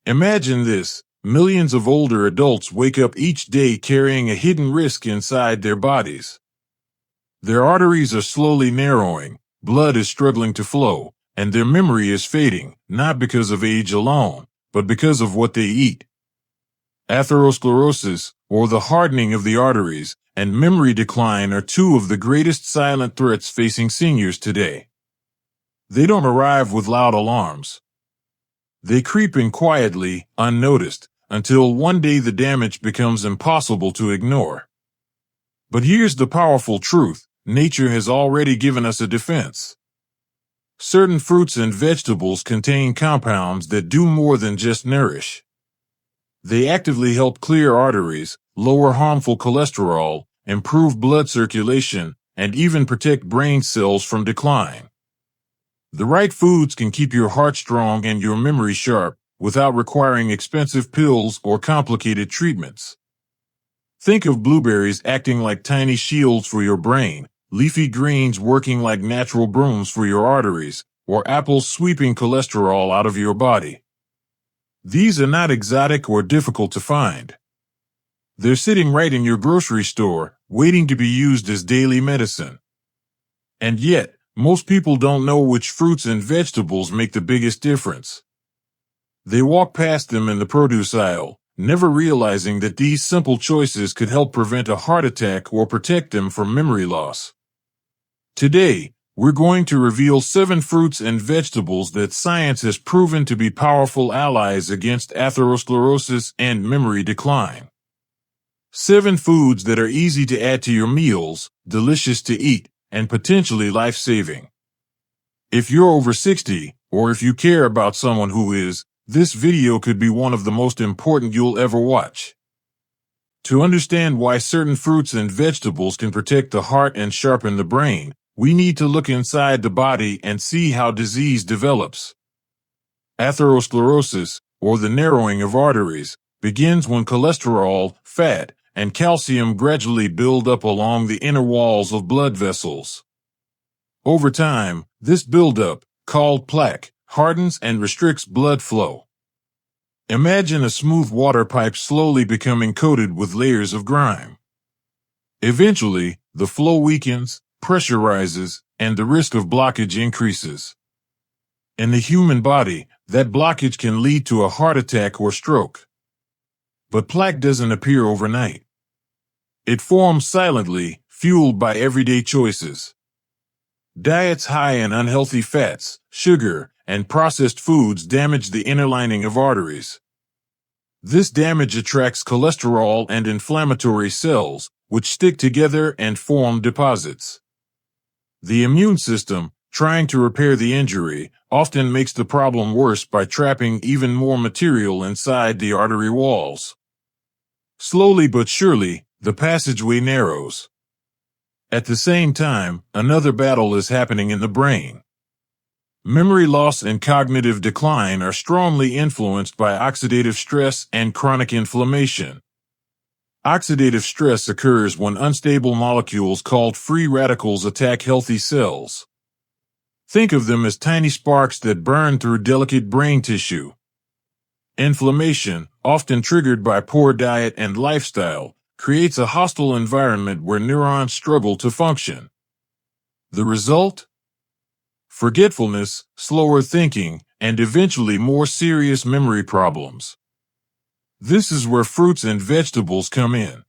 Imagine this. Millions of older adults wake up each day carrying a hidden risk inside their bodies. Their arteries are slowly narrowing, blood is struggling to flow, and their memory is fading, not because of age alone, but because of what they eat. Atherosclerosis, or the hardening of the arteries, and memory decline are two of the greatest silent threats facing seniors today. They don't arrive with loud alarms. They creep in quietly, unnoticed, until one day the damage becomes impossible to ignore. But here's the powerful truth: nature has already given us a defense. Certain fruits and vegetables contain compounds that do more than just nourish. They actively help clear arteries, lower harmful cholesterol, improve blood circulation, and even protect brain cells from decline. The right foods can keep your heart strong and your memory sharp without requiring expensive pills or complicated treatments. Think of blueberries acting like tiny shields for your brain, leafy greens working like natural brooms for your arteries, or apples sweeping cholesterol out of your body. These are not exotic or difficult to find. They're sitting right in your grocery store, waiting to be used as daily medicine. And yet, most people don't know which fruits and vegetables make the biggest difference. They walk past them in the produce aisle, never realizing that these simple choices could help prevent a heart attack or protect them from memory loss. Today, we're going to reveal 7 fruits and vegetables that science has proven to be powerful allies against atherosclerosis and memory decline. 7 foods that are easy to add to your meals, delicious to eat, and potentially life-saving. If you're over 60, or if you care about someone who is, this video could be one of the most important you'll ever watch. To understand why certain fruits and vegetables can protect the heart and sharpen the brain, we need to look inside the body and see how disease develops. Atherosclerosis, or the narrowing of arteries, begins when cholesterol, fat, and calcium gradually build up along the inner walls of blood vessels. Over time, this buildup, called plaque, hardens and restricts blood flow. Imagine a smooth water pipe slowly becoming coated with layers of grime. Eventually, the flow weakens, pressure rises, and the risk of blockage increases. In the human body, that blockage can lead to a heart attack or stroke. But plaque doesn't appear overnight. It forms silently, fueled by everyday choices. Diets high in unhealthy fats, sugar, and processed foods damage the inner lining of arteries. This damage attracts cholesterol and inflammatory cells, which stick together and form deposits. The immune system, trying to repair the injury, often makes the problem worse by trapping even more material inside the artery walls. Slowly but surely, the passageway narrows. At the same time, another battle is happening in the brain. Memory loss and cognitive decline are strongly influenced by oxidative stress and chronic inflammation. Oxidative stress occurs when unstable molecules called free radicals attack healthy cells. Think of them as tiny sparks that burn through delicate brain tissue. Inflammation, often triggered by poor diet and lifestyle, creates a hostile environment where neurons struggle to function. The result? Forgetfulness, slower thinking, and eventually more serious memory problems. This is where fruits and vegetables come in.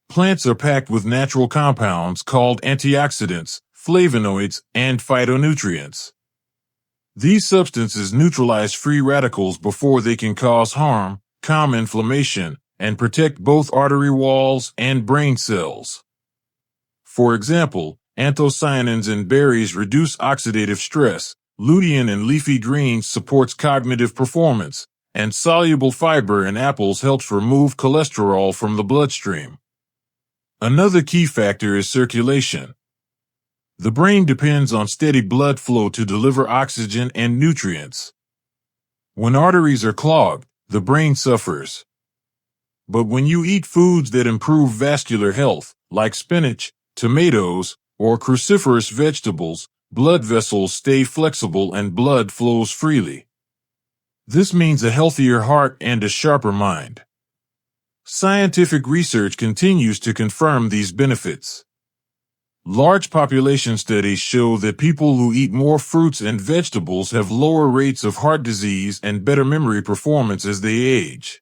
Plants are packed with natural compounds called antioxidants, flavonoids, and phytonutrients. These substances neutralize free radicals before they can cause harm, calm inflammation, and protect both artery walls and brain cells. For example, anthocyanins in berries reduce oxidative stress, lutein in leafy greens supports cognitive performance, and soluble fiber in apples helps remove cholesterol from the bloodstream. Another key factor is circulation. The brain depends on steady blood flow to deliver oxygen and nutrients. When arteries are clogged, the brain suffers. But when you eat foods that improve vascular health, like spinach, tomatoes, or cruciferous vegetables, blood vessels stay flexible and blood flows freely. This means a healthier heart and a sharper mind. Scientific research continues to confirm these benefits. Large population studies show that people who eat more fruits and vegetables have lower rates of heart disease and better memory performance as they age.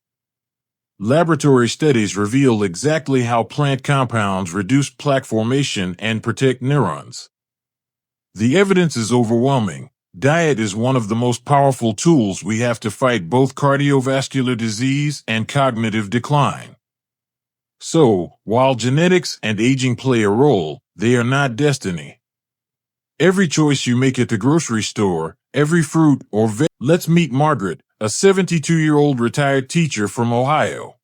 Laboratory studies reveal exactly how plant compounds reduce plaque formation and protect neurons. The evidence is overwhelming. Diet is one of the most powerful tools we have to fight both cardiovascular disease and cognitive decline. So, while genetics and aging play a role, they are not destiny. Every choice you make at the grocery store, every fruit or veg. Let's meet Margaret, a 72-year-old retired teacher from Ohio.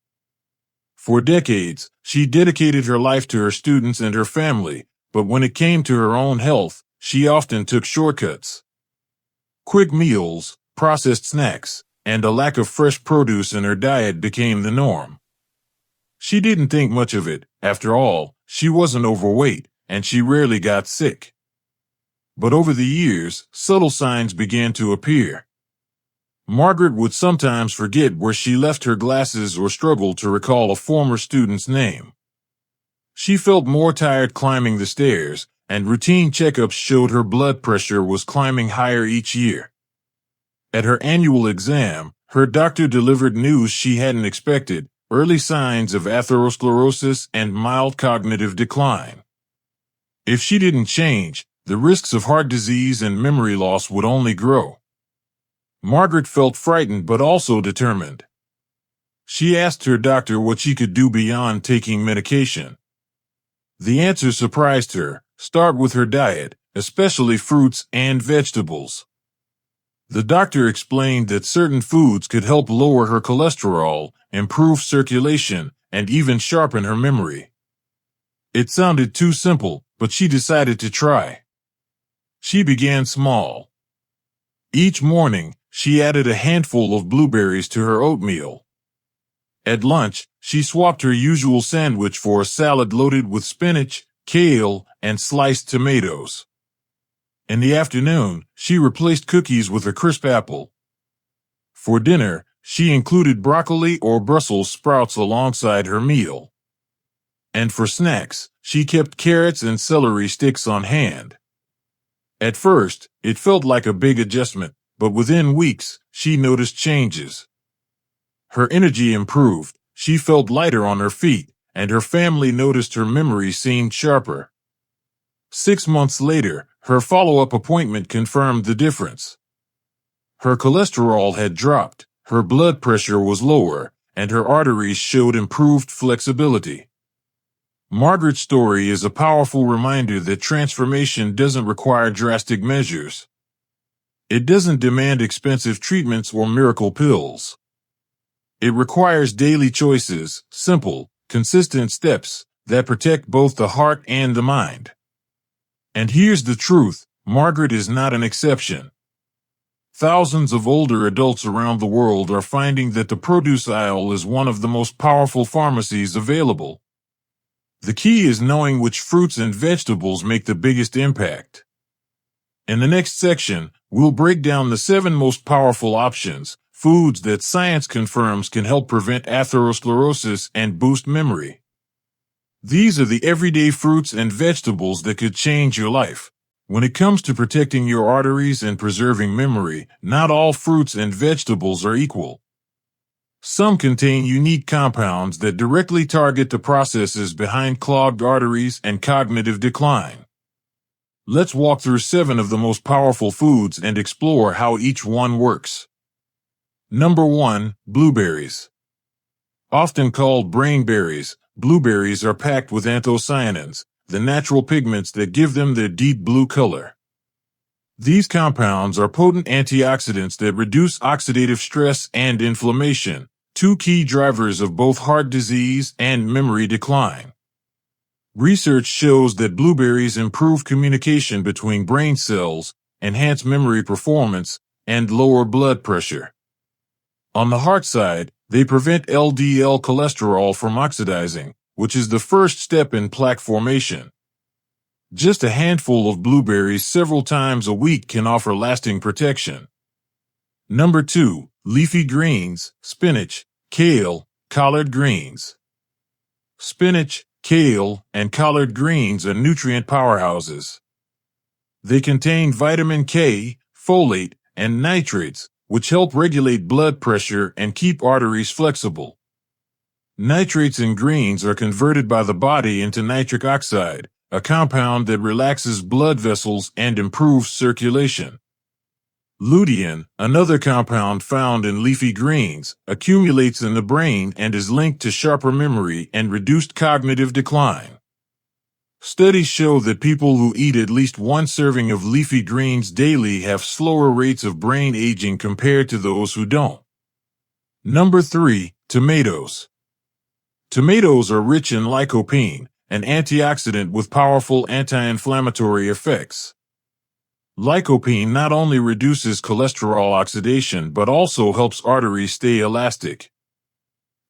For decades, she dedicated her life to her students and her family, but when it came to her own health, she often took shortcuts. Quick meals, processed snacks, and a lack of fresh produce in her diet became the norm. She didn't think much of it. After all, she wasn't overweight, and she rarely got sick. But over the years, subtle signs began to appear. Margaret would sometimes forget where she left her glasses or struggle to recall a former student's name. She felt more tired climbing the stairs, and routine checkups showed her blood pressure was climbing higher each year. At her annual exam, her doctor delivered news she hadn't expected: early signs of atherosclerosis and mild cognitive decline. If she didn't change, the risks of heart disease and memory loss would only grow. Margaret felt frightened but also determined. She asked her doctor what she could do beyond taking medication. The answer surprised her: start with her diet, especially fruits and vegetables. The doctor explained that certain foods could help lower her cholesterol, improve circulation, and even sharpen her memory. It sounded too simple, but she decided to try. She began small. Each morning, she added a handful of blueberries to her oatmeal. At lunch, she swapped her usual sandwich for a salad loaded with spinach, kale, and sliced tomatoes. In the afternoon, she replaced cookies with a crisp apple. For dinner, she included broccoli or Brussels sprouts alongside her meal. And for snacks, she kept carrots and celery sticks on hand. At first, it felt like a big adjustment, but within weeks, she noticed changes. Her energy improved, she felt lighter on her feet, and her family noticed her memory seemed sharper. 6 months later, her follow-up appointment confirmed the difference. Her cholesterol had dropped, her blood pressure was lower, and her arteries showed improved flexibility. Margaret's story is a powerful reminder that transformation doesn't require drastic measures. It doesn't demand expensive treatments or miracle pills. It requires daily choices, simple, consistent steps that protect both the heart and the mind. And here's the truth: Margaret is not an exception. Thousands of older adults around the world are finding that the produce aisle is one of the most powerful pharmacies available. The key is knowing which fruits and vegetables make the biggest impact. In the next section, we'll break down the 7 most powerful options, foods that science confirms can help prevent atherosclerosis and boost memory. These are the everyday fruits and vegetables that could change your life. When it comes to protecting your arteries and preserving memory, not all fruits and vegetables are equal. Some contain unique compounds that directly target the processes behind clogged arteries and cognitive decline. Let's walk through 7 of the most powerful foods and explore how each one works. Number 1. Blueberries. Often called brain berries, blueberries are packed with anthocyanins, the natural pigments that give them their deep blue color. These compounds are potent antioxidants that reduce oxidative stress and inflammation, 2 key drivers of both heart disease and memory decline. Research shows that blueberries improve communication between brain cells, enhance memory performance, and lower blood pressure. On the heart side, they prevent LDL cholesterol from oxidizing, which is the first step in plaque formation. Just a handful of blueberries several times a week can offer lasting protection. Number 2. Leafy greens, spinach, kale, collard greens. Spinach, kale, and collard greens are nutrient powerhouses. They contain vitamin K, folate, and nitrates, which help regulate blood pressure and keep arteries flexible. Nitrates in greens are converted by the body into nitric oxide, a compound that relaxes blood vessels and improves circulation. Lutein, another compound found in leafy greens, accumulates in the brain and is linked to sharper memory and reduced cognitive decline. Studies show that people who eat at least one serving of leafy greens daily have slower rates of brain aging compared to those who don't. Number 3, tomatoes. Tomatoes are rich in lycopene, an antioxidant with powerful anti-inflammatory effects. Lycopene not only reduces cholesterol oxidation but also helps arteries stay elastic.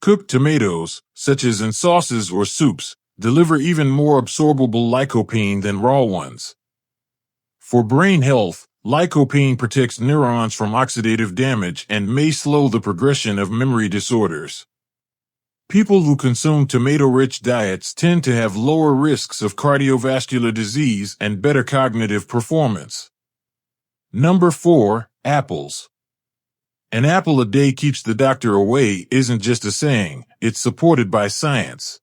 Cooked tomatoes, such as in sauces or soups, deliver even more absorbable lycopene than raw ones. For brain health, lycopene protects neurons from oxidative damage and may slow the progression of memory disorders. People who consume tomato-rich diets tend to have lower risks of cardiovascular disease and better cognitive performance. Number 4, apples. An apple a day keeps the doctor away isn't just a saying, it's supported by science.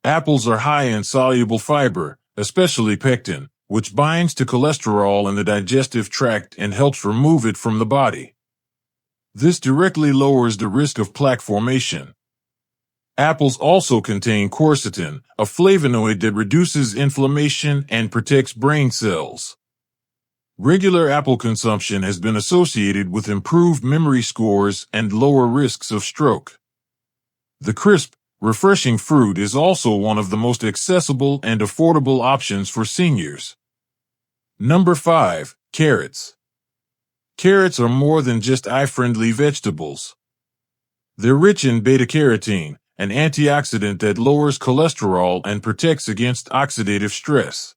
Apples are high in soluble fiber, especially pectin, which binds to cholesterol in the digestive tract and helps remove it from the body. This directly lowers the risk of plaque formation. Apples also contain quercetin, a flavonoid that reduces inflammation and protects brain cells. Regular apple consumption has been associated with improved memory scores and lower risks of stroke. The crisp, refreshing fruit is also one of the most accessible and affordable options for seniors. Number 5, carrots. Carrots are more than just eye-friendly vegetables. They're rich in beta-carotene, an antioxidant that lowers cholesterol and protects against oxidative stress.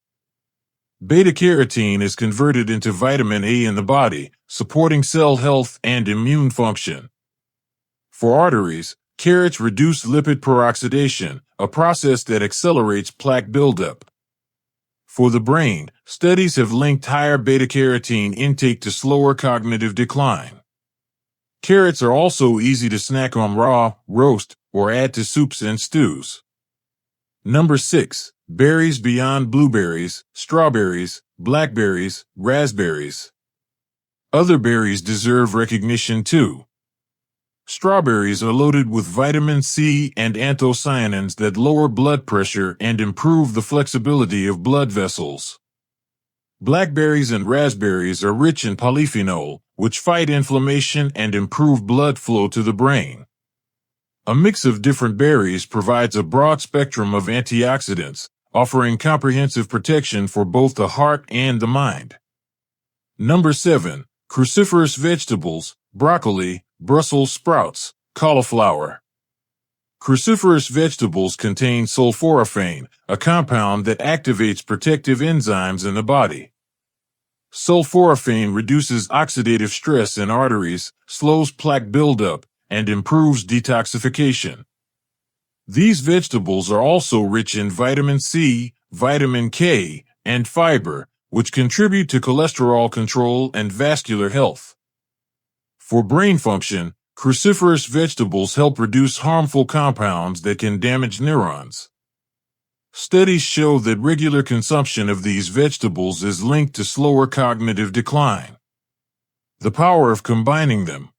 Beta-carotene is converted into vitamin A in the body, supporting cell health and immune function. For arteries, carrots reduce lipid peroxidation, a process that accelerates plaque buildup. For the brain, studies have linked higher beta-carotene intake to slower cognitive decline. Carrots are also easy to snack on raw, roast, or add to soups and stews. Number 6, berries beyond blueberries, strawberries, blackberries, raspberries. Other berries deserve recognition too. Strawberries are loaded with vitamin C and anthocyanins that lower blood pressure and improve the flexibility of blood vessels. Blackberries and raspberries are rich in polyphenol, which fight inflammation and improve blood flow to the brain. A mix of different berries provides a broad spectrum of antioxidants, offering comprehensive protection for both the heart and the mind. Number 7, cruciferous vegetables, broccoli, Brussels sprouts, cauliflower. Cruciferous vegetables contain sulforaphane, a compound that activates protective enzymes in the body. Sulforaphane reduces oxidative stress in arteries, slows plaque buildup, and improves detoxification. These vegetables are also rich in vitamin C, vitamin K, and fiber, which contribute to cholesterol control and vascular health. For brain function, cruciferous vegetables help reduce harmful compounds that can damage neurons. Studies show that regular consumption of these vegetables is linked to slower cognitive decline. The power of combining them.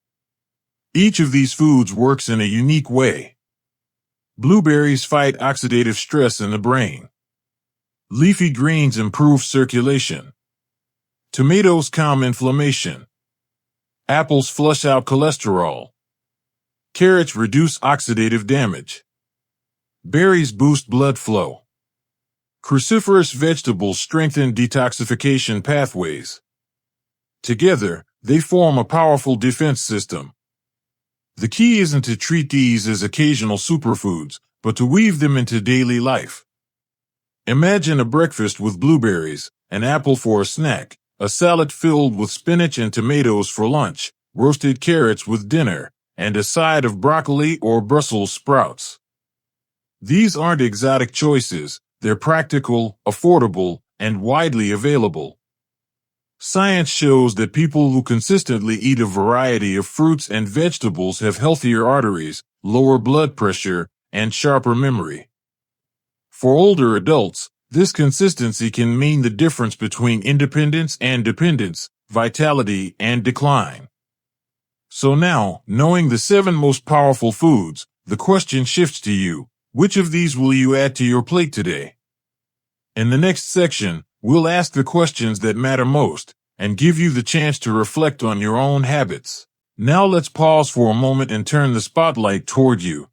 Each of these foods works in a unique way. Blueberries fight oxidative stress in the brain. Leafy greens improve circulation. Tomatoes calm inflammation. Apples flush out cholesterol. Carrots reduce oxidative damage. Berries boost blood flow. Cruciferous vegetables strengthen detoxification pathways. Together, they form a powerful defense system. The key isn't to treat these as occasional superfoods, but to weave them into daily life. Imagine a breakfast with blueberries, an apple for a snack, a salad filled with spinach and tomatoes for lunch, roasted carrots with dinner, and a side of broccoli or Brussels sprouts. These aren't exotic choices, they're practical, affordable, and widely available. Science shows that people who consistently eat a variety of fruits and vegetables have healthier arteries, lower blood pressure, and sharper memory. For older adults, this consistency can mean the difference between independence and dependence, vitality and decline. So now, knowing the 7 most powerful foods, the question shifts to you. Which of these will you add to your plate today? In the next section, we'll ask the questions that matter most and give you the chance to reflect on your own habits. Now let's pause for a moment and turn the spotlight toward you.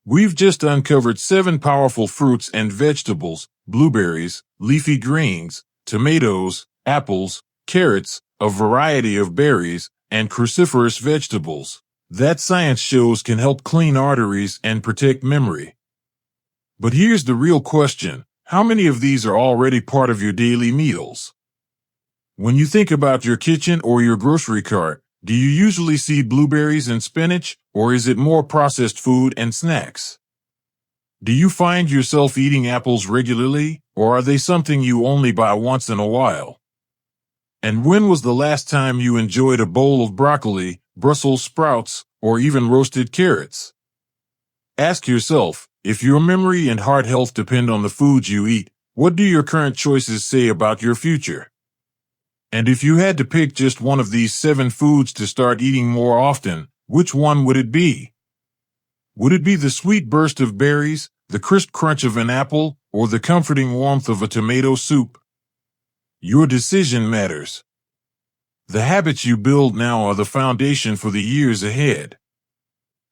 We've just uncovered 7 powerful fruits and vegetables: blueberries, leafy greens, tomatoes, apples, carrots, a variety of berries, and cruciferous vegetables that science shows can help clean arteries and protect memory. But here's the real question: how many of these are already part of your daily meals? When you think about your kitchen or your grocery cart, do you usually see blueberries and spinach, or is it more processed food and snacks? Do you find yourself eating apples regularly, or are they something you only buy once in a while? And when was the last time you enjoyed a bowl of broccoli, Brussels sprouts, or even roasted carrots? Ask yourself, if your memory and heart health depend on the foods you eat, what do your current choices say about your future? And if you had to pick just one of these 7 foods to start eating more often, which one would it be? Would it be the sweet burst of berries, the crisp crunch of an apple, or the comforting warmth of a tomato soup? Your decision matters. The habits you build now are the foundation for the years ahead.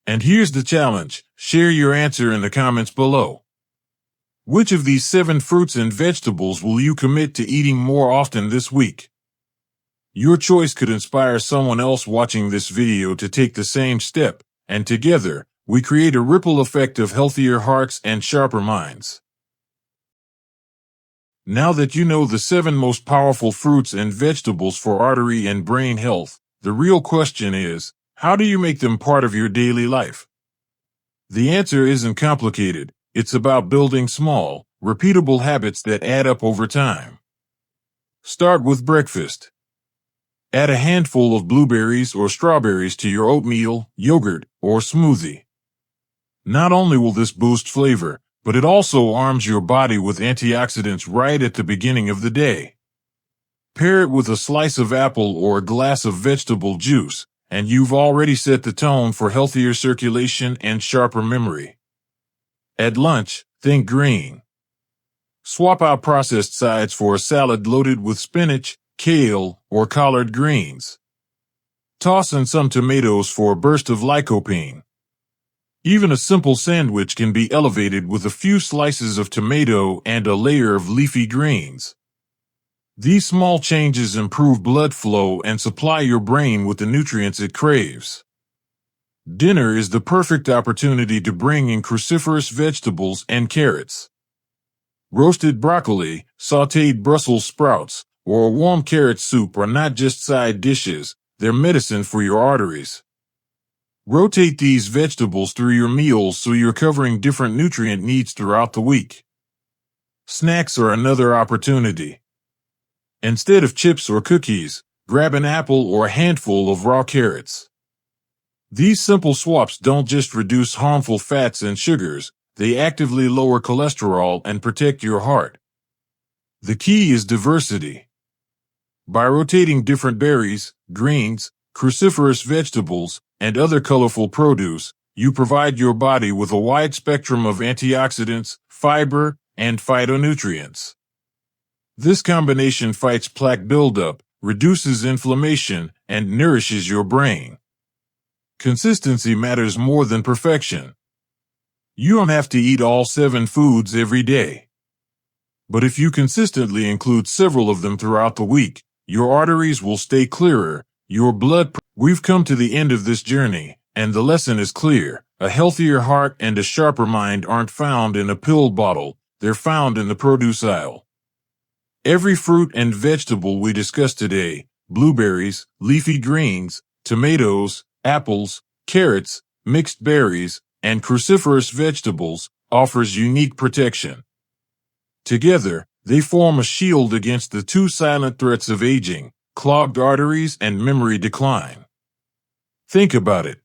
And here's the challenge: share your answer in the comments below. Which of these 7 fruits and vegetables will you commit to eating more often this week? Your choice could inspire someone else watching this video to take the same step, and together, we create a ripple effect of healthier hearts and sharper minds. Now that you know the 7 most powerful fruits and vegetables for artery and brain health, the real question is, how do you make them part of your daily life? The answer isn't complicated. It's about building small, repeatable habits that add up over time. Start with breakfast. Add a handful of blueberries or strawberries to your oatmeal, yogurt, or smoothie. Not only will this boost flavor, but it also arms your body with antioxidants right at the beginning of the day. Pair it with a slice of apple or a glass of vegetable juice, and you've already set the tone for healthier circulation and sharper memory. At lunch, think green. Swap out processed sides for a salad loaded with spinach, kale, or collard greens. Toss in some tomatoes for a burst of lycopene. Even a simple sandwich can be elevated with a few slices of tomato and a layer of leafy greens. These small changes improve blood flow and supply your brain with the nutrients it craves. Dinner is the perfect opportunity to bring in cruciferous vegetables and carrots. Roasted broccoli, sautéed Brussels sprouts, or a warm carrot soup are not just side dishes, they're medicine for your arteries. Rotate these vegetables through your meals so you're covering different nutrient needs throughout the week. Snacks are another opportunity. Instead of chips or cookies, grab an apple or a handful of raw carrots. These simple swaps don't just reduce harmful fats and sugars, they actively lower cholesterol and protect your heart. The key is diversity. By rotating different berries, greens, cruciferous vegetables, and other colorful produce, you provide your body with a wide spectrum of antioxidants, fiber, and phytonutrients. This combination fights plaque buildup, reduces inflammation, and nourishes your brain. Consistency matters more than perfection. You don't have to eat all 7 foods every day. But if you consistently include several of them throughout the week, your arteries will stay clearer, We've come to the end of this journey, and the lesson is clear. A healthier heart and a sharper mind aren't found in a pill bottle, they're found in the produce aisle. Every fruit and vegetable we discussed today, blueberries, leafy greens, tomatoes, apples, carrots, mixed berries, and cruciferous vegetables, offers unique protection. Together, they form a shield against the two silent threats of aging, clogged arteries and memory decline. Think about it.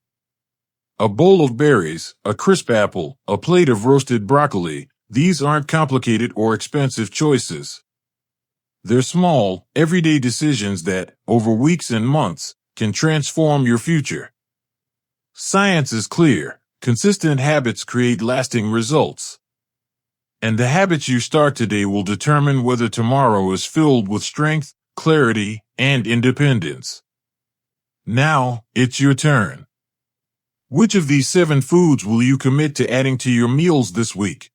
A bowl of berries, a crisp apple, a plate of roasted broccoli, these aren't complicated or expensive choices. They're small, everyday decisions that, over weeks and months, can transform your future. Science is clear. Consistent habits create lasting results. And the habits you start today will determine whether tomorrow is filled with strength, clarity, and independence. Now, it's your turn. Which of these 7 foods will you commit to adding to your meals this week?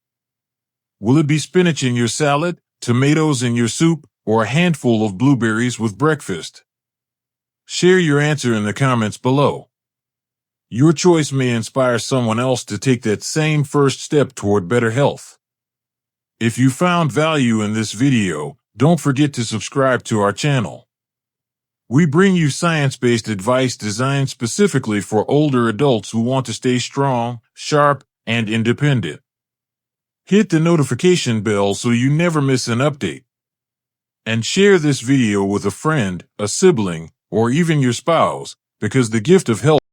Will it be spinach in your salad, tomatoes in your soup, or a handful of blueberries with breakfast? Share your answer in the comments below. Your choice may inspire someone else to take that same first step toward better health. If you found value in this video, don't forget to subscribe to our channel. We bring you science-based advice designed specifically for older adults who want to stay strong, sharp, and independent. Hit the notification bell so you never miss an update. And share this video with a friend, a sibling, or even your spouse, because the gift of health